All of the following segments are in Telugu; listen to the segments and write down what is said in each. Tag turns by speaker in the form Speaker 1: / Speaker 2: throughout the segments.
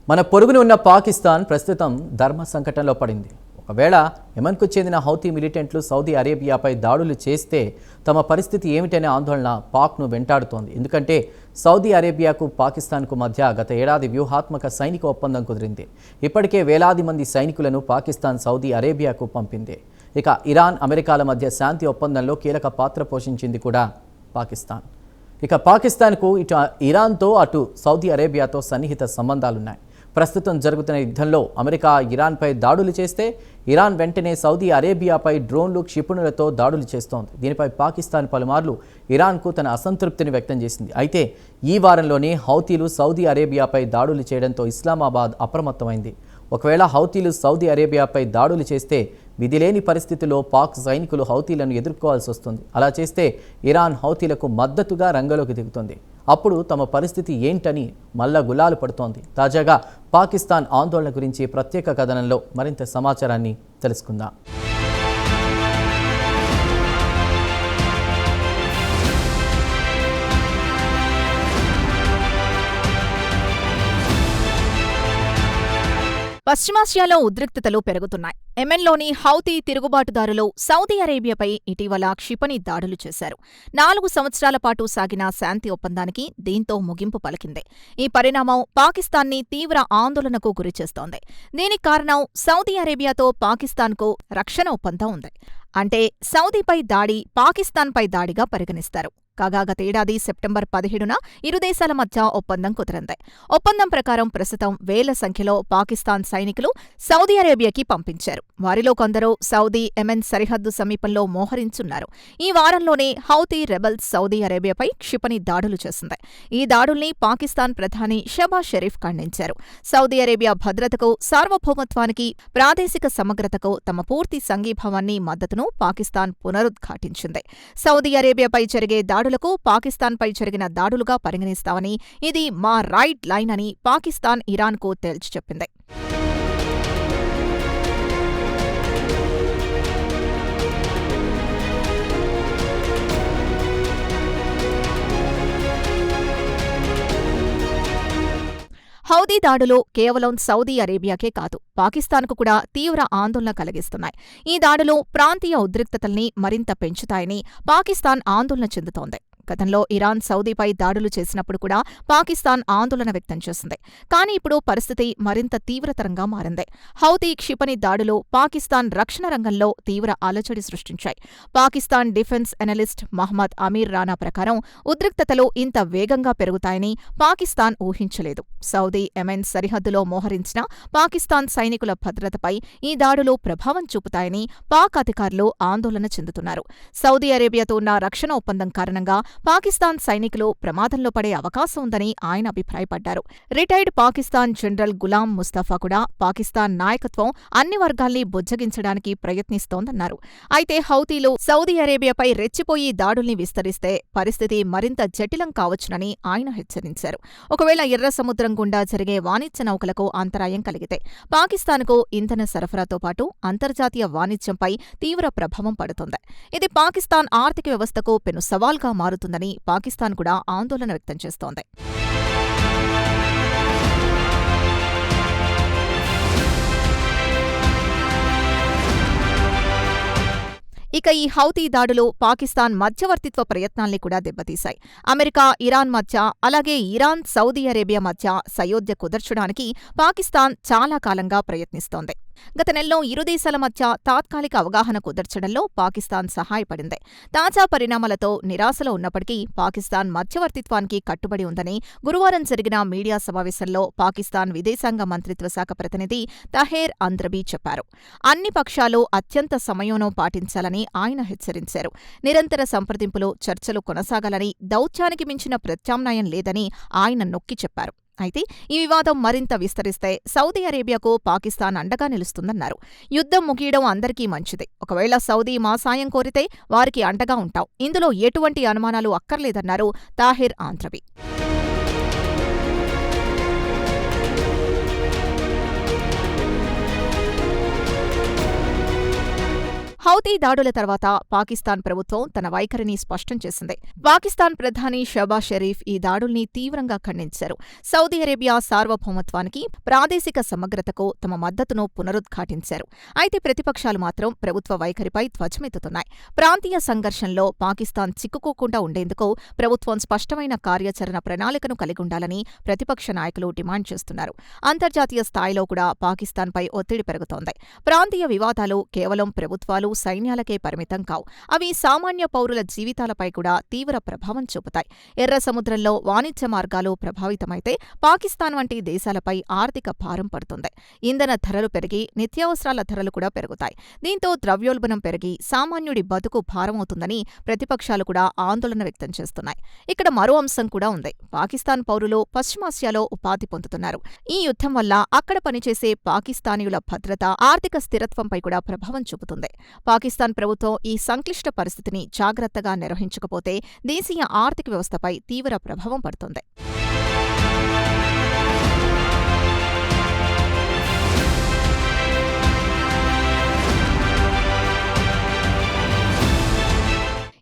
Speaker 1: మన పొరుగున ఉన్న పాకిస్తాన్ ప్రస్తుతం ధర్మ సంకటంలో పడింది. ఒకవేళ యెమెన్కు చెందిన హౌతీ మిలిటెంట్లు సౌదీ అరేబియాపై దాడులు చేస్తే తమ పరిస్థితి ఏమిటనే ఆందోళన పాక్ను వెంటాడుతోంది. ఎందుకంటే సౌదీ అరేబియాకు పాకిస్తాన్కు మధ్య గత ఏడాది వ్యూహాత్మక సైనిక ఒప్పందం కుదిరింది. ఇప్పటికే వేలాది మంది సైనికులను పాకిస్తాన్ సౌదీ అరేబియాకు పంపింది. ఇక ఇరాన్ అమెరికాల మధ్య శాంతి ఒప్పందంలో కీలక పాత్ర పోషించింది కూడా పాకిస్తాన్. ఇక పాకిస్తాన్కు ఇటు ఇరాన్తో అటు సౌదీ అరేబియాతో సన్నిహిత సంబంధాలున్నాయి. ప్రస్తుతం జరుగుతున్న యుద్ధంలో అమెరికా ఇరాన్పై దాడులు చేస్తే ఇరాన్ వెంటనే సౌదీ అరేబియాపై డ్రోన్లు క్షిపణులతో దాడులు చేస్తోంది. దీనిపై పాకిస్తాన్ పలుమార్లు ఇరాన్కు తన అసంతృప్తిని వ్యక్తం చేసింది. అయితే ఈ వారంలోనే హౌతీలు సౌదీ అరేబియాపై దాడులు చేయడంతో ఇస్లామాబాద్ అప్రమత్తమైంది. ఒకవేళ హౌతీలు సౌదీ అరేబియాపై దాడులు చేస్తే విధిలేని పరిస్థితుల్లో పాక్ సైనికులు హౌతీలను ఎదుర్కోవాల్సి వస్తుంది. అలా చేస్తే ఇరాన్ హౌతీలకు మద్దతుగా రంగంలోకి దిగుతుంది. అప్పుడు తమ పరిస్థితి ఏంటని మళ్ళా గులాలు పడుతోంది. తాజాగా పాకిస్తాన్ ఆందోళన గురించి ప్రత్యేక కథనంలో మరింత సమాచారాన్ని తెలుసుకుందాం.
Speaker 2: పశ్చిమాసియాలో ఉద్రిక్తతలు పెరుగుతున్నాయి. యెమెన్లోని హౌతీ తిరుగుబాటుదారులు సౌదీ అరేబియాపై ఇటీవల క్షిపణి దాడులు చేశారు. 4 సంవత్సరాల పాటు సాగిన శాంతి ఒప్పందానికి దీంతో ముగింపు పలికింది. ఈ పరిణామం పాకిస్తాన్ని తీవ్ర ఆందోళనకు గురిచేస్తోంది. దీనికి కారణం సౌదీ అరేబియాతో పాకిస్తాన్కు రక్షణ ఒప్పందం ఉంది. అంటే సౌదీపై దాడి పాకిస్తాన్పై దాడిగా పరిగణిస్తారు. కాగా గతేడాది సెప్టెంబర్ 17న ఇరు దేశాల మధ్య ఒప్పందం కుదిరింది. ఒప్పందం ప్రకారం ప్రస్తుతం వేల సంఖ్యలో పాకిస్తాన్ సైనికులు సౌదీ అరేబియాకి పంపించారు. వారిలో కొందరు సౌదీ యెమెన్ సరిహద్దు సమీపంలో మోహరించున్నారు. ఈ వారంలోనే హౌతీ రెబల్స్ సౌదీ అరేబియాపై క్షిపణి దాడులు చేసింది. ఈ దాడుల్ని పాకిస్తాన్ ప్రధాని షెహబాజ్ షరీఫ్ ఖండించారు. సౌదీ అరేబియా భద్రతకు, సార్వభౌమత్వానికి, ప్రాదేశిక సమగ్రతకు తమ పూర్తి సంఘీభావాన్ని, మద్దతును పాకిస్తాన్ పునరుద్ఘాటించింది. సౌదీ అరేబియాపై జరిగే దాడులకు పాకిస్తాన్పై జరిగిన దాడులుగా పరిగణిస్తామని, ఇది మా రైట్ లైన్ అని పాకిస్తాన్ ఇరాన్కు తేల్చి చెప్పింది. హౌతీ దాడులు కేవలం సౌదీ అరేబియాకే కాదు, పాకిస్తాన్కు కూడా తీవ్ర ఆందోళన కలిగిస్తున్నాయి. ఈ దాడులు ప్రాంతీయ ఉద్రిక్తతల్ని మరింత పెంచుతాయని పాకిస్తాన్ ఆందోళన చెందుతోంది. గతంలో ఇరాన్ సౌదీపై దాడులు చేసినప్పుడు కూడా పాకిస్తాన్ ఆందోళన వ్యక్తం చేసింది. కానీ ఇప్పుడు పరిస్థితి మరింత తీవ్రతరంగా మారింది. హౌతీ క్షిపణి దాడులు పాకిస్తాన్ రక్షణ రంగంలో తీవ్ర అలజడి సృష్టించాయి. పాకిస్తాన్ డిఫెన్స్ ఎనలిస్ట్ మహ్మద్ అమీర్ రానా ప్రకారం ఉద్రిక్తతలు ఇంత వేగంగా పెరుగుతాయని పాకిస్తాన్ ఊహించలేదు. సౌదీ యెమెన్ సరిహద్దులో మోహరించిన పాకిస్తాన్ సైనికుల భద్రతపై ఈ దాడులు ప్రభావం చూపుతాయని పాక్ అధికారులు ఆందోళన చెందుతున్నారు. సౌదీ అరేబియాతో ఉన్న రక్షణ ఒప్పందం కారణంగా పాకిస్తాన్ సైనికులు ప్రమాదంలో పడే అవకాశం ఉందని ఆయన అభిప్రాయపడ్డారు. రిటైర్డ్ పాకిస్తాన్ జనరల్ గులాం ముస్తఫా కూడా పాకిస్తాన్ నాయకత్వం అన్ని వర్గాల్ని బుజ్జగించడానికి ప్రయత్నిస్తోందన్నారు. అయితే హౌతీలు సౌదీ అరేబియాపై రెచ్చిపోయి దాడుల్ని విస్తరిస్తే పరిస్థితి మరింత జటిలం కావచ్చునని ఆయన హెచ్చరించారు. ఒకవేళ ఎర్ర సముద్రం గుండా జరిగే వాణిజ్య నౌకలకు అంతరాయం కలిగితే పాకిస్తాన్కు ఇంధన సరఫరాతో పాటు అంతర్జాతీయ వాణిజ్యంపై తీవ్ర ప్రభావం పడుతుంది. ఇది పాకిస్తాన్ ఆర్థిక వ్యవస్థకు పెను సవాల్గా మారుతుందని పాకిస్తాన్ కూడా ఆందోళన వ్యక్తం చేస్తోంది. ఇక ఈ హౌతీ దాడులు పాకిస్తాన్ మధ్యవర్తిత్వ ప్రయత్నాల్ని కూడా దెబ్బతీశాయి. అమెరికా, ఇరాన్ మధ్య, అలాగే ఇరాన్, సౌదీ అరేబియా మధ్య సయోధ్య కుదర్చడానికి పాకిస్తాన్ చాలా కాలంగా ప్రయత్నిస్తోంది. గత నెలలో ఇరు దేశాల మధ్య తాత్కాలిక అవగాహన కుదర్చడంలో పాకిస్తాన్ సహాయపడింది. తాజా పరిణామాలతో నిరాశలో ఉన్నప్పటికీ పాకిస్తాన్ మధ్యవర్తిత్వానికి కట్టుబడి ఉందని గురువారం జరిగిన మీడియా సమావేశంలో పాకిస్తాన్ విదేశాంగ మంత్రిత్వ శాఖ ప్రతినిధి తహేర్ అంద్రబీ చెప్పారు. అన్ని పక్షాలు అత్యంత సంయమనం పాటించాలని ఆయన హెచ్చరించారు. నిరంతర సంప్రదింపులు, చర్చలు కొనసాగాలని, దౌత్యానికి మించిన ప్రత్యామ్నాయం లేదని ఆయన నొక్కి చెప్పారు. అయితే ఈ వివాదం మరింత విస్తరిస్తే సౌదీ అరేబియాకు పాకిస్తాన్ అండగా నిలుస్తుందన్నారు. యుద్ధం ముగియడం అందరికీ మంచిదే. ఒకవేళ సౌదీ మా సాయం కోరితే వారికి అండగా ఉంటాం. ఇందులో ఎటువంటి అనుమానాలు అక్కర్లేదన్నారు తాహిర్ ఆంద్రబీ. హౌతీ దాడుల తర్వాత పాకిస్తాన్ ప్రభుత్వం తన వైఖరిని స్పష్టం చేసింది. పాకిస్తాన్ ప్రధాని షహబాజ్ షరీఫ్ ఈ దాడుల్ని తీవ్రంగా ఖండించారు. సౌదీ అరేబియా సార్వభౌమత్వానికి, ప్రాదేశిక సమగ్రతకు తమ మద్దతును పునరుద్ఘాటించారు. అయితే ప్రతిపక్షాలు మాత్రం ప్రభుత్వ వైఖరిపై ధ్వజమెత్తుతున్నాయి. ప్రాంతీయ సంఘర్షణలో పాకిస్తాన్ చిక్కుకోకుండా ఉండేందుకు ప్రభుత్వం స్పష్టమైన కార్యాచరణ ప్రణాళికను కలిగుండాలని ప్రతిపక్ష నాయకులు డిమాండ్ చేస్తున్నారు. అంతర్జాతీయ స్థాయిలో కూడా పాకిస్తాన్పై ఒత్తిడి పెరుగుతోంది. ప్రాంతీయ వివాదాలు కేవలం ప్రభుత్వాలు, సైన్యాలకే పరిమితం కావు. అవి సామాన్య పౌరుల జీవితాలపై కూడా తీవ్ర ప్రభావం చూపుతాయి. ఎర్ర సముద్రంలో వాణిజ్య మార్గాలు ప్రభావితమైతే పాకిస్తాన్ వంటి దేశాలపై ఆర్థిక భారం పడుతుంది. ఇంధన ధరలు పెరిగి నిత్యావసరాల ధరలు కూడా పెరుగుతాయి. దీంతో ద్రవ్యోల్బణం పెరిగి సామాన్యుడి బతుకు భారమవుతుందని ప్రతిపక్షాలు కూడా ఆందోళన వ్యక్తం చేస్తున్నాయి. ఇక్కడ మరో అంశం కూడా ఉంది. పాకిస్తాన్ పౌరులు పశ్చిమాసియాలో ఉపాధి పొందుతున్నారు. ఈ యుద్ధం వల్ల అక్కడ పనిచేసే పాకిస్తానీయుల భద్రత, ఆర్థిక స్థిరత్వంపై కూడా ప్రభావం చూపుతుంది. పాకిస్తాన్ ప్రభుత్వం ఈ సంక్లిష్ట పరిస్థితిని జాగ్రత్తగా నిర్వహించకపోతే దేశీయ ఆర్థిక వ్యవస్థపై తీవ్ర ప్రభావం పడుతుంది.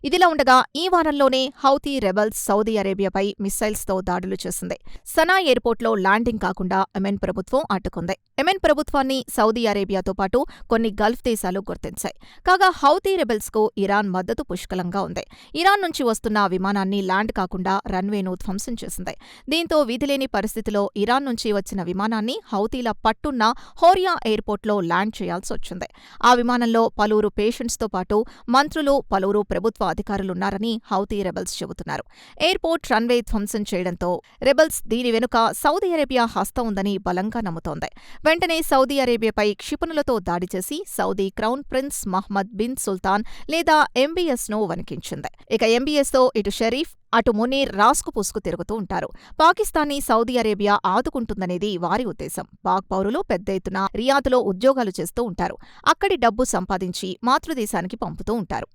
Speaker 2: ఇదిలా ఉండగా ఈ వారంలోనే హౌతీ రెబల్స్ సౌదీ అరేబియాపై మిస్సైల్స్తో దాడులు చేసింది. సనా ఎయిర్పోర్ట్లో ల్యాండింగ్ కాకుండా యెమెన్ ప్రభుత్వం అడ్డుకుంది. యెమెన్ ప్రభుత్వాన్ని సౌదీ అరేబియాతో పాటు కొన్ని గల్ఫ్ దేశాలు గుర్తించాయి. కాగా హౌతీ రెబెల్స్కు ఇరాన్ మద్దతు పుష్కలంగా ఉంది. ఇరాన్ నుంచి వస్తున్న విమానాన్ని ల్యాండ్ కాకుండా రన్వేను ధ్వంసం చేసింది. దీంతో విధిలేని పరిస్థితిలో ఇరాన్ నుంచి వచ్చిన విమానాన్ని హౌతీల పట్టున్న హోరియా ఎయిర్పోర్ట్లో ల్యాండ్ చేయాల్సి వచ్చింది. ఆ విమానంలో పలువురు పేషెంట్స్తో పాటు మంత్రులు, పలువురు ప్రభుత్వ అధికారులున్నారని హౌతీ రెబెల్స్ చెబుతున్నారు. ఎయిర్పోర్ట్ రన్వే ధ్వంసం చేయడంతో రెబెల్స్ దీని వెనుక సౌదీ అరేబియా హస్తం ఉందని బలంగా నమ్ముతోంది. వెంటనే సౌదీ అరేబియాపై క్షిపణులతో దాడి చేసి Saudi crown prince Mohammed bin Sultan లేదా ఎంబీఎస్ను వణికించింది. ఇక ఎంబీఎస్తో ఇటు షరీఫ్, అటు మునీర్ రాస్కు పూసుకు తిరుగుతూ ఉంటారు. పాకిస్తాన్ని సౌదీ అరేబియా ఆదుకుంటుందనేది వారి ఉద్దేశం. పాక్ పౌరులు పెద్ద ఎత్తున రియాద్లో ఉద్యోగాలు చేస్తూ ఉంటారు. అక్కడి డబ్బు సంపాదించి మాతృదేశానికి పంపుతూ ఉంటారు.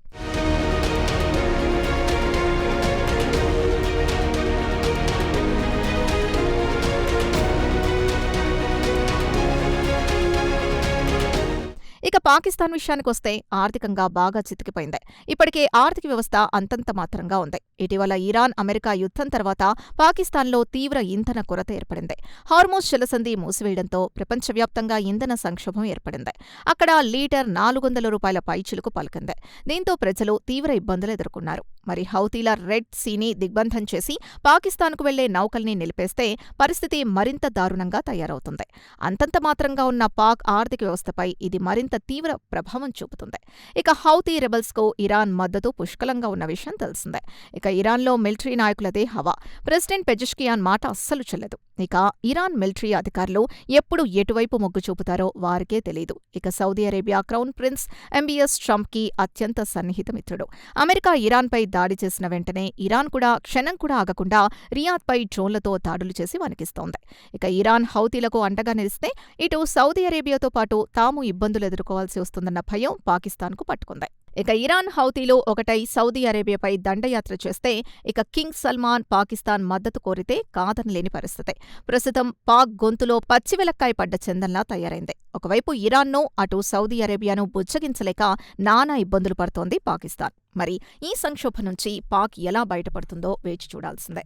Speaker 2: ఇక పాకిస్తాన్ విషయానికొస్తే ఆర్థికంగా బాగా చితికిపోయింది. ఇప్పటికే ఆర్థిక వ్యవస్థ అంతంత మాత్రంగా ఉంది. ఇటీవల ఇరాన్, అమెరికా యుద్ధం తర్వాత పాకిస్తాన్లో తీవ్ర ఇంధన కొరత ఏర్పడింది. హార్మోజ్ జలసంధి మూసివేయడంతో ప్రపంచవ్యాప్తంగా ఇంధన సంక్షోభం ఏర్పడింది. అక్కడ లీటర్ $400 పైచిలుకు పలికింది. దీంతో ప్రజలు తీవ్ర ఇబ్బందులు ఎదుర్కొన్నారు. మరి హౌతీల రెడ్ సీని దిగ్బంధం చేసి పాకిస్తాన్కు వెళ్లే నౌకల్ని నిలిపేస్తే పరిస్థితి మరింత దారుణంగా తయారవుతుంది. అంతంత మాత్రంగా ఉన్న పాక్ ఆర్థిక వ్యవస్థపై ఇది మరింత తీవ్ర ప్రభావం చూపుతుంది. ఇక హౌతీ రెబెల్స్కు ఇరాన్ మద్దతు పుష్కలంగా ఉన్న విషయం తెలిసిందే. ఇక ఇరాన్లో మిలిటరీ నాయకులదే హవా. ప్రెసిడెంట్ పెజెష్కియాన్ మాట అస్సలు చెల్లదు. ఇక ఇరాన్ మిలిటరీ అధికారులు ఎప్పుడు ఎటువైపు మొగ్గు చూపుతారో వారికే తెలీదు. ఇక Saudi Arabia crown prince MBS ట్రంప్కి అత్యంత సన్నిహిత మిత్రుడు. అమెరికా ఇరాన్పై దాడి చేసిన వెంటనే ఇరాన్ కూడా క్షణం కూడా ఆగకుండా రియాద్పై డ్రోన్లతో దాడులు చేసి వణికిస్తోంది. ఇక ఇరాన్ హౌతీలకు అండగా నిలిస్తే ఇటు సౌదీ అరేబియాతో పాటు తాము ఇబ్బందులు ఎదుర్కోవాల్సి వస్తుందన్న భయం పాకిస్తాన్కు పట్టుకుంది. ఇక ఇరాన్, హౌతీలు ఒకటై సౌదీ అరేబియాపై దండయాత్ర చేస్తే ఇక కింగ్ సల్మాన్ పాకిస్తాన్ మద్దతు కోరితే కాదనలేని పరిస్థితి. ప్రస్తుతం పాక్ గొంతులో పచ్చివెలక్కాయ పడ్డ చందంలా తయారైంది. ఒకవైపు ఇరాన్ను, అటు సౌదీ అరేబియాను బుజ్జగించలేక నానా ఇబ్బందులు పడుతోంది పాకిస్తాన్. మరి ఈ సంక్షోభం నుంచి పాక్ ఎలా బయటపడుతుందో వేచి చూడాల్సిందే.